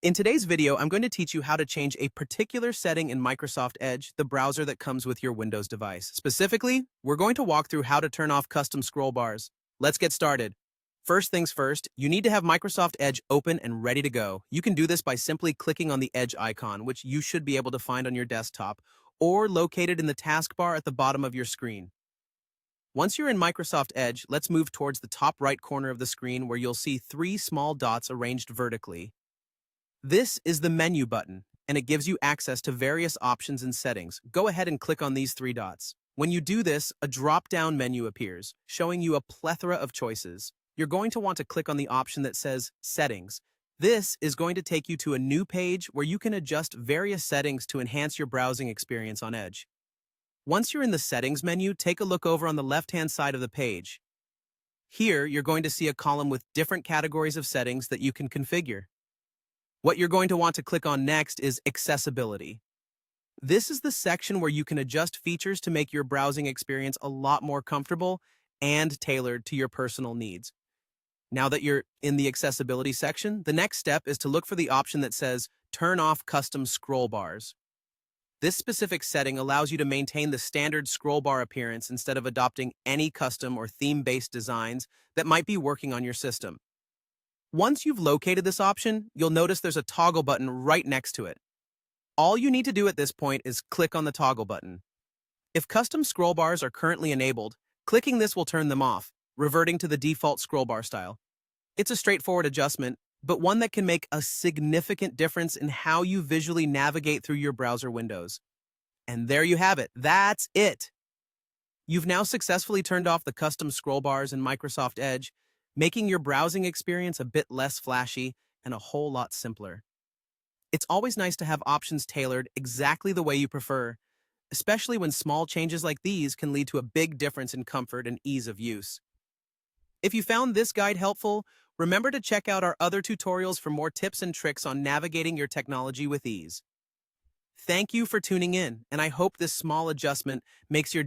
In today's video, I'm going to teach you how to change a particular setting in Microsoft Edge, the browser that comes with your Windows device. Specifically, we're going to walk through how to turn off custom scroll bars. Let's get started. First things first, you need to have Microsoft Edge open and ready to go. You can do this by simply clicking on the Edge icon, which you should be able to find on your desktop, or located in the taskbar at the bottom of your screen. Once you're in Microsoft Edge, let's move towards the top right corner of the screen where you'll see three small dots arranged vertically. This is the menu button, and it gives you access to various options and settings. Go ahead and click on these three dots. When you do this, a drop-down menu appears, showing you a plethora of choices. You're going to want to click on the option that says Settings. This is going to take you to a new page where you can adjust various settings to enhance your browsing experience on Edge. Once you're in the Settings menu, take a look over on the left-hand side of the page. Here, you're going to see a column with different categories of settings that you can configure. What you're going to want to click on next is Accessibility. This is the section where you can adjust features to make your browsing experience a lot more comfortable and tailored to your personal needs. Now that you're in the Accessibility section, the next step is to look for the option that says Turn off custom scroll bars. This specific setting allows you to maintain the standard scroll bar appearance instead of adopting any custom or theme-based designs that might be working on your system. Once you've located this option, you'll notice there's a toggle button right next to it. All you need to do at this point is click on the toggle button. If custom scroll bars are currently enabled, clicking this will turn them off, reverting to the default scroll bar style. It's a straightforward adjustment, but one that can make a significant difference in how you visually navigate through your browser windows. And there you have it. That's it. You've now successfully turned off the custom scroll bars in Microsoft Edge, making your browsing experience a bit less flashy and a whole lot simpler. It's always nice to have options tailored exactly the way you prefer, especially when small changes like these can lead to a big difference in comfort and ease of use. If you found this guide helpful, remember to check out our other tutorials for more tips and tricks on navigating your technology with ease. Thank you for tuning in, and I hope this small adjustment makes your